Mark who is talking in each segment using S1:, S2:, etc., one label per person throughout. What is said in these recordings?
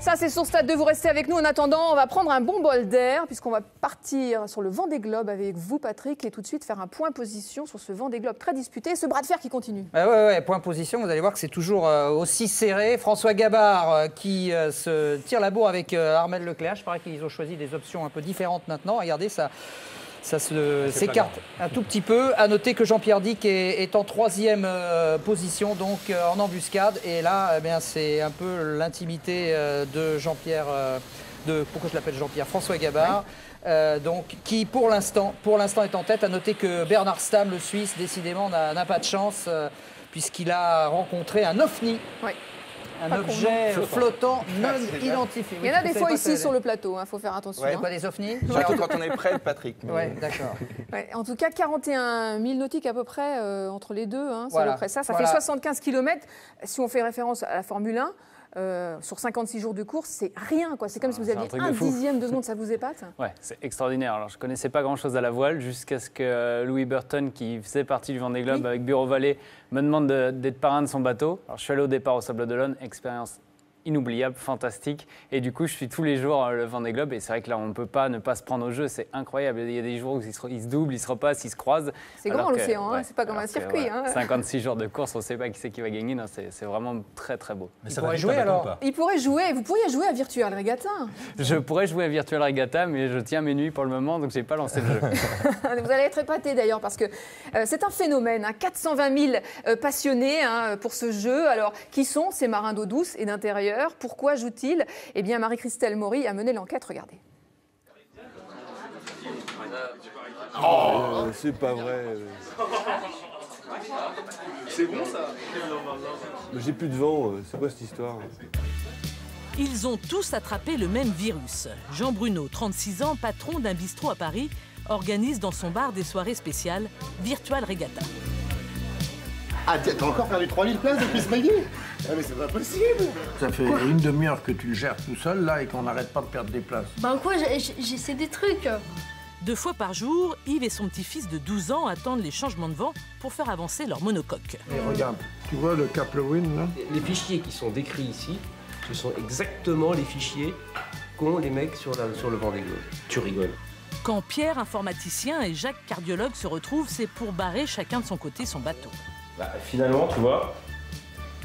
S1: Ça, c'est sur Stade 2. Vous restez avec nous. En attendant, on va prendre un bon bol d'air puisqu'on va partir sur le Vendée Globe avec vous, Patrick, et tout de suite faire un point position sur ce Vendée Globe très disputé, ce bras de fer qui continue.
S2: Ouais, point position. Vous allez voir que c'est toujours aussi serré. François Gabard qui se tire la bourre avec Armel Leclerc. Je parie qu'ils ont choisi des options un peu différentes maintenant. Regardez ça. Ça s'écarte un tout petit peu. À noter que Jean-Pierre Dick est en 3e position, donc en embuscade. Et là, eh c'est un peu l'intimité de Jean-Pierre, pourquoi je l'appelle Jean-Pierre, François Gabard. Donc, qui pour l'instant est en tête. À noter que Bernard Stamm, le Suisse, décidément n'a pas de chance puisqu'il a rencontré un ovni. Ouais. Un objet flottant non identifié.
S1: Il y en a des fois ici sur le plateau, il faut faire attention.
S2: Ouais, quoi, des ovnis?
S3: Surtout quand on est près de Patrick.
S2: Mais... Ouais, d'accord.
S1: Ouais, en tout cas, 41 000 nautiques à peu près entre les deux. Hein,
S2: voilà.
S1: À peu près ça fait 75 km. Si on fait référence à la Formule 1, sur 56 jours de course, c'est rien, quoi. C'est comme si vous aviez un dixième de seconde, ça vous épate?
S4: Ouais, c'est extraordinaire. Alors, je ne connaissais pas grand-chose à la voile jusqu'à ce que Louis Burton, qui faisait partie du Vendée Globe avec Bureau Vallée, me demande d'être parrain de son bateau. Alors, je suis allé au départ au Sables d'Olonne, expérience inoubliable, fantastique. Et du coup, je suis tous les jours le Vendée Globe. Et c'est vrai que là, on ne peut pas ne pas se prendre au jeu. C'est incroyable. Il y a des jours où ils se doublent, ils se repassent, ils se croisent.
S1: C'est grand l'océan, c'est pas comme un circuit.
S4: 56 jours de course, on ne sait pas qui c'est qui va gagner. C'est vraiment très, très beau.
S2: Mais ça pourrait jouer alors?
S1: Il pourrait jouer. Vous pourriez jouer à Virtual Regatta.
S4: Je pourrais jouer à Virtual Regatta, mais je tiens mes nuits pour le moment, donc je n'ai pas lancé le jeu.
S1: Vous allez être épaté d'ailleurs, parce que c'est un phénomène. 420 000 passionnés pour ce jeu. Alors, qui sont ces marins d'eau douce et d'intérieur? Pourquoi jouent-ils? Eh bien, Marie-Christelle Maury a mené l'enquête. Regardez.
S5: C'est pas vrai.
S6: C'est bon ça?
S5: J'ai plus de vent, c'est quoi cette histoire?
S7: Ils ont tous attrapé le même virus. Jean Bruno, 36 ans, patron d'un bistrot à Paris, organise dans son bar des soirées spéciales Virtual Regatta.
S8: Ah, t'as encore perdu 3000 places depuis ce midi? Ah, mais c'est pas possible!
S9: Ça fait une demi-heure que tu le gères tout seul, là, et qu'on n'arrête pas de perdre des places.
S10: Ben quoi, j'essaie des trucs.
S7: 2 fois par jour, Yves et son petit-fils de 12 ans attendent les changements de vent pour faire avancer leur monocoque.
S9: Et regarde, tu vois le Cap Lewin, là?
S11: Les fichiers qui sont décrits ici, ce sont exactement les fichiers qu'ont les mecs sur le Vendée Globe. Tu rigoles.
S7: Quand Pierre, informaticien, et Jacques, cardiologue, se retrouvent, c'est pour barrer chacun de son côté son bateau.
S11: Bah, finalement, tu vois,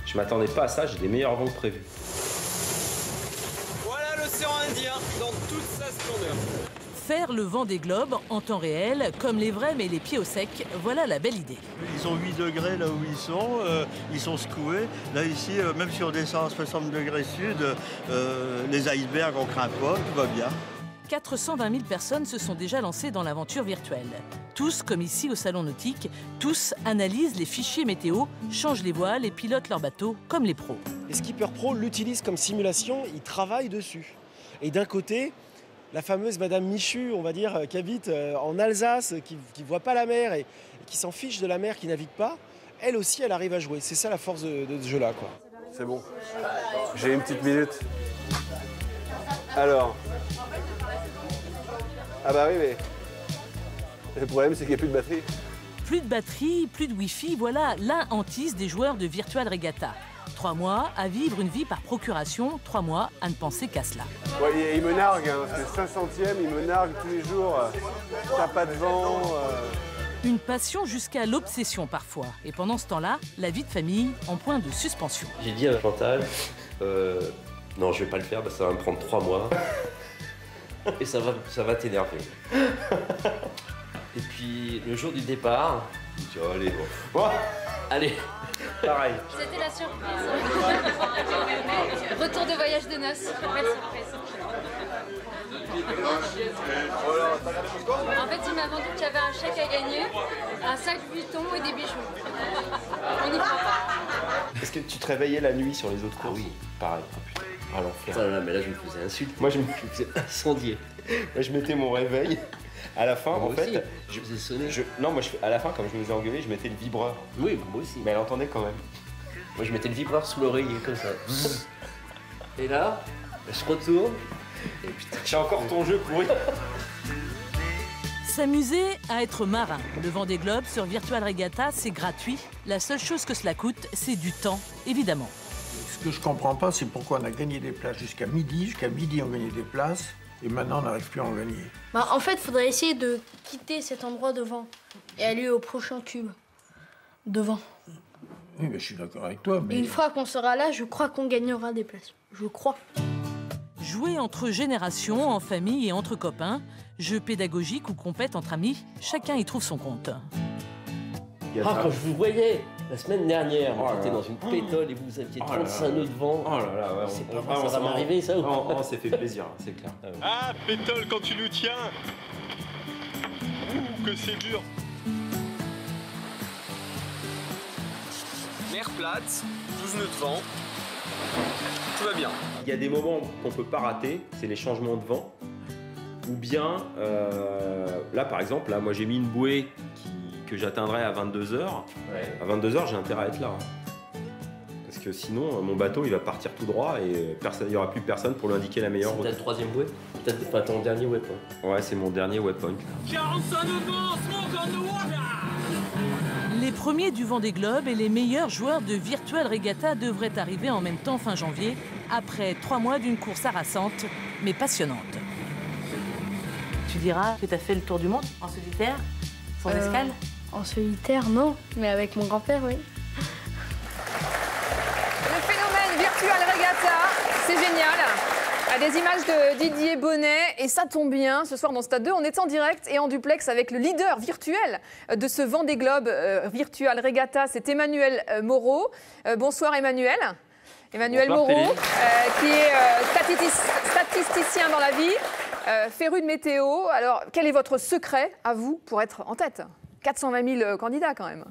S11: je m'attendais pas à ça, j'ai des meilleurs vents que prévu.
S6: Voilà l'océan Indien dans toute sa splendeur.
S7: Faire le Vendée Globe en temps réel, comme les vrais mais les pieds au sec, voilà la belle idée.
S12: Ils ont 8 degrés là où ils sont secoués. Là ici, même si on descend à 60 degrés sud, les icebergs on craint pas, tout va bien.
S7: 420 000 personnes se sont déjà lancées dans l'aventure virtuelle. Tous, comme ici au Salon Nautique, tous analysent les fichiers météo, changent les voiles et pilotent leur bateau comme les pros.
S13: Les skippers pros l'utilisent comme simulation, ils travaillent dessus. Et d'un côté, la fameuse Madame Michu, on va dire, qui habite en Alsace, qui ne voit pas la mer et qui s'en fiche de la mer, qui navigue pas, elle aussi, elle arrive à jouer. C'est ça la force de ce jeu-là, quoi.
S5: C'est bon. J'ai une petite minute. Alors. Ah bah oui, mais le problème, c'est qu'il n'y a plus de batterie.
S7: Plus de batterie, plus de Wi-Fi, voilà l'un hantise des joueurs de Virtual Regatta. 3 mois à vivre une vie par procuration, 3 mois à ne penser qu'à cela.
S5: Ouais, il me nargue, parce que 500e, il me nargue tous les jours. T'as pas de vent.
S7: Une passion jusqu'à l'obsession parfois. Et pendant ce temps-là, la vie de famille en point de suspension.
S11: J'ai dit à Chantal, non, je vais pas le faire, ça va me prendre 3 mois. Et ça va t'énerver. Et puis, le jour du départ, je me dis, oh, allez, bon. Allez, pareil.
S10: C'était la surprise. Retour de voyage de noces. Belle surprise. En fait, il m'a vendu qu'il y avait un chèque à gagner, un sac Vuitton et des bijoux. On n'y croit pas.
S11: Est-ce que tu te réveillais la nuit sur les autres courses? Oui, pareil. Oh, putain. Ah l'enfer. Oh là, mais là je me faisais insulter. Moi je me faisais incendier. Moi je mettais mon réveil. À la fin, moi en fait, je faisais sonner. Non, moi à la fin, comme je me faisais engueuler, je mettais le vibreur. Oui, moi aussi. Mais elle entendait quand même. Moi je mettais le vibreur sous l'oreiller comme ça. Et là, je retourne. Et putain, j'ai encore ton jeu pourri.
S7: S'amuser à être marin. Le Vendée Globe sur Virtual Regatta, c'est gratuit. La seule chose que cela coûte, c'est du temps, évidemment.
S9: Ce que je comprends pas, c'est pourquoi on a gagné des places jusqu'à midi. Jusqu'à midi, on gagnait des places. Et maintenant, on n'arrive plus à en gagner.
S3: Bah, en fait, il faudrait essayer de quitter cet endroit devant et aller au prochain cube. Devant.
S9: Oui, mais je suis d'accord avec toi, mais...
S3: Et une fois qu'on sera là, je crois qu'on gagnera des places. Je crois.
S7: Jouer entre générations, en famille et entre copains, jeu pédagogique ou compète entre amis, chacun y trouve son compte.
S11: Ah, quand je vous voyais la semaine dernière, j'étais dans une pétole et vous aviez 35 nœuds de vent. Oh là là, ouais, c'est pas vrai, ça va m'arriver ça ou pas? On s'est fait plaisir, c'est clair.
S6: Ah, pétole quand tu nous tiens. Ouh, que c'est dur. Mer plate, 12 nœuds de vent. Tout va bien.
S11: Il y a des moments qu'on peut pas rater, c'est les changements de vent. Ou bien, là par exemple, là, moi j'ai mis une bouée que j'atteindrai à 22h. À 22h, j'ai intérêt à être là. Parce que sinon, mon bateau, il va partir tout droit et il n'y aura plus personne pour lui indiquer la meilleure route. C'est ta troisième bouée? Peut-être pas ton dernier waypoint. Ouais, c'est mon dernier waypoint.
S6: 45 nœuds de vent, smoke on the water.
S7: Les premiers du Vendée Globe et les meilleurs joueurs de Virtual Regatta devraient arriver en même temps fin janvier, après 3 mois d'une course harassante, mais passionnante.
S14: Tu diras que tu as fait le tour du monde en solitaire, sans escale?
S3: En solitaire, non, mais avec mon grand-père, oui.
S1: Le phénomène Virtual Regatta, c'est génial. Des images de Didier Bonnet, et ça tombe bien, ce soir dans Stade 2, on est en direct et en duplex avec le leader virtuel de ce Vendée Globe Virtual Regatta, c'est Emmanuel Moreau. Bonsoir Emmanuel. Emmanuel
S15: Bonsoir,
S1: Moreau, qui est statisticien dans la vie, féru de météo. Alors, quel est votre secret à vous pour être en tête? 420 000 candidats quand même.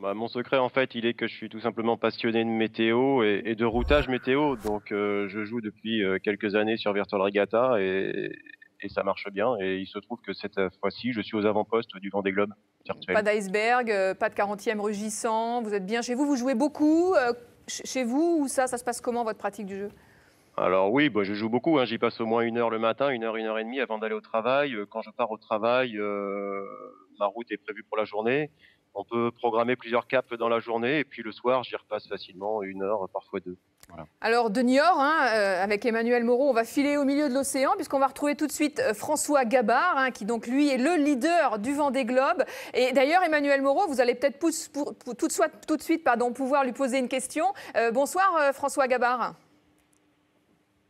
S15: Bah, mon secret, en fait, il est que je suis tout simplement passionné de météo et de routage météo. Donc, je joue depuis quelques années sur Virtual Regatta et ça marche bien. Et il se trouve que cette fois-ci, je suis aux avant-postes du Vendée Globe virtuel.
S1: Pas d'iceberg, pas de 40e rugissant. Vous êtes bien chez vous, vous jouez beaucoup chez vous ou ça se passe comment votre pratique du jeu?
S15: Alors oui, bah, je joue beaucoup. Hein. J'y passe au moins 1 heure le matin, 1 heure et demie avant d'aller au travail. Quand je pars au travail, ma route est prévue pour la journée. On peut programmer plusieurs caps dans la journée et puis le soir, j'y repasse facilement 1 heure, parfois 2. Voilà.
S1: Alors de Niort, avec Emmanuel Moreau, on va filer au milieu de l'océan puisqu'on va retrouver tout de suite François Gabard, qui donc lui est le leader du Vendée Globe. Et d'ailleurs, Emmanuel Moreau, vous allez peut-être tout de suite pouvoir lui poser une question. Bonsoir François Gabard.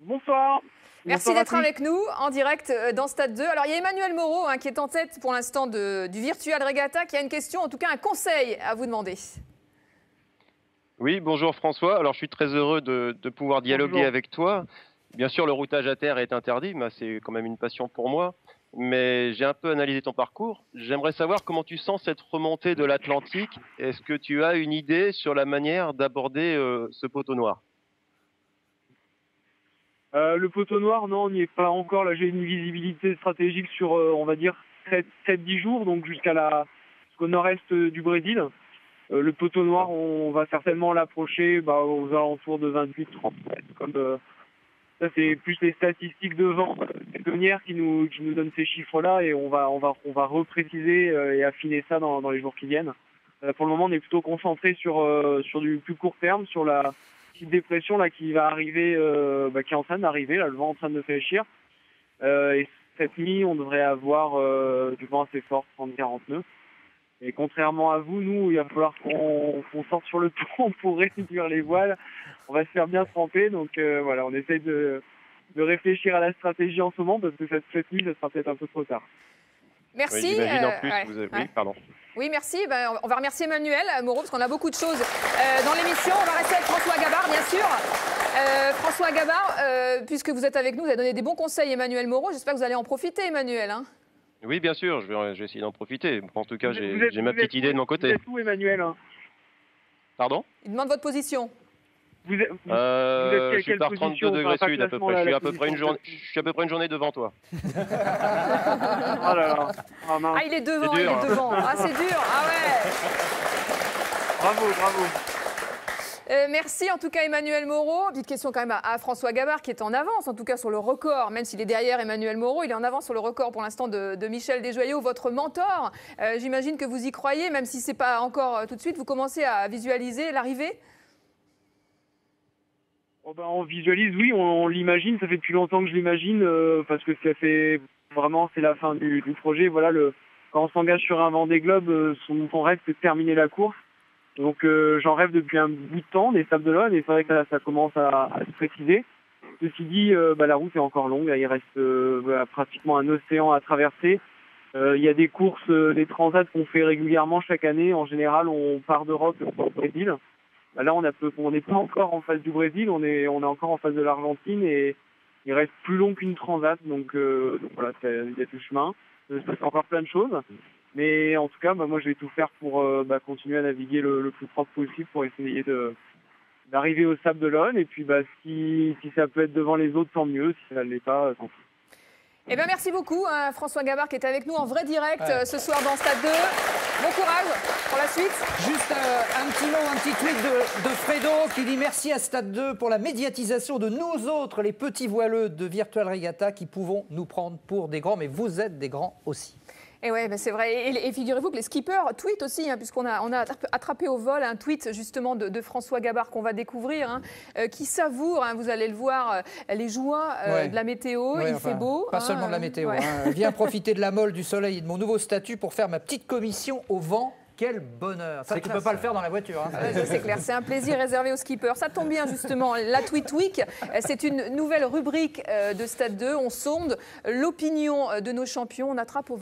S16: Bonsoir.
S1: Merci d'être avec nous en direct dans Stade 2. Alors, il y a Emmanuel Moreau qui est en tête pour l'instant du Virtual Regatta, qui a une question, en tout cas un conseil à vous demander.
S15: Oui, bonjour François. Alors, je suis très heureux de pouvoir dialoguer avec toi. Bien sûr, le routage à terre est interdit, mais c'est quand même une passion pour moi. Mais j'ai un peu analysé ton parcours. J'aimerais savoir comment tu sens cette remontée de l'Atlantique. Est-ce que tu as une idée sur la manière d'aborder ce poteau noir ?
S16: Le poteau noir, non, on n'y est pas encore. Là, j'ai une visibilité stratégique sur, on va dire, 7-10 jours, donc jusqu'au nord-est du Brésil. Le poteau noir, on va certainement l'approcher aux alentours de 28-30 mètres. Ça, c'est plus les statistiques de vent saisonnières qui nous donnent ces chiffres-là, et on va repréciser et affiner ça dans les jours qui viennent. Pour le moment, on est plutôt concentré sur du plus court terme, sur la petite dépression là qui va arriver, qui est en train d'arriver, là, le vent est en train de fléchir. Et cette nuit, on devrait avoir du vent assez fort, 30-40 nœuds. Et contrairement à vous, nous, il va falloir qu'on sorte sur le pont pour réduire les voiles. On va se faire bien tremper, donc voilà, on essaie de réfléchir à la stratégie en ce moment, parce que cette nuit, ça sera peut-être un peu trop tard.
S1: Merci.
S15: Oui, j'imagine en plus, Oui, pardon.
S1: Oui, merci. On va remercier Emmanuel Moreau, parce qu'on a beaucoup de choses dans l'émission. On va rester avec François Gabard, bien sûr. François Gabard, puisque vous êtes avec nous, vous avez donné des bons conseils, Emmanuel Moreau. J'espère que vous allez en profiter, Emmanuel.
S15: Oui, bien sûr, je vais essayer d'en profiter. En tout cas, j'ai ma petite idée de mon côté.
S16: Vous êtes où, Emmanuel?
S15: Pardon?
S1: Il demande votre position.
S16: Vous êtes
S15: je suis par 32 degrés sud à peu près. Je suis à peu près une journée devant toi.
S16: Oh là là.
S1: Ah, il est devant, il est devant. Ah, c'est dur. Ah ouais.
S16: Bravo.
S1: Merci en tout cas Emmanuel Moreau. Petite question quand même à François Gabard qui est en avance en tout cas sur le record, même s'il est derrière Emmanuel Moreau, il est en avance sur le record pour l'instant de Michel Desjoyaux, votre mentor. J'imagine que vous y croyez, même si ce n'est pas encore tout de suite. Vous commencez à visualiser l'arrivée?
S16: On visualise, oui, on l'imagine. Ça fait depuis longtemps que je l'imagine parce que ça fait vraiment, c'est la fin du projet. Voilà, quand on s'engage sur un Vendée Globe, son rêve c'est de terminer la course. Donc j'en rêve depuis un bout de temps des Sables d'Olonne et c'est vrai que ça commence à se préciser. Ceci dit, la route est encore longue. Il reste pratiquement un océan à traverser. Il y a des courses, des transats qu'on fait régulièrement chaque année. En général, on part d'Europe au Brésil. Là, on n'est pas encore en face du Brésil, on est encore en face de l'Argentine et il reste plus long qu'une transat. Donc voilà, il y a du chemin. Il se passe encore plein de choses. Mais en tout cas, moi, je vais tout faire pour continuer à naviguer le plus propre possible pour essayer d'arriver au Sables d'Olonne. Et puis, si ça peut être devant les autres, tant mieux. Si ça ne l'est pas, tant pis.
S1: Eh bien, merci beaucoup, François Gabard, qui est avec nous en vrai direct ce soir dans Stade 2. Bon courage pour la suite.
S2: Juste un petit mot, un petit tweet de Fredo qui dit merci à Stade 2 pour la médiatisation de nous autres, les petits voileux de Virtual Regatta, qui pouvons nous prendre pour des grands, mais vous êtes des grands aussi.
S1: Et ouais, c'est vrai. Et figurez-vous que les skippers tweetent aussi, puisqu'on a attrapé au vol un tweet justement de François Gabard qu'on va découvrir, qui savoure, vous allez le voir, les joies de la météo. Il fait beau.
S2: Pas seulement de la météo. Viens profiter de la molle, du soleil et de mon nouveau statut pour faire ma petite commission au vent. Quel bonheur. Ça, tu ne peux pas le faire dans la voiture.
S1: C'est clair, c'est un plaisir réservé aux skippers. Ça tombe bien, justement. La Tweet Week, c'est une nouvelle rubrique de Stade 2. On sonde l'opinion de nos champions. On attrape au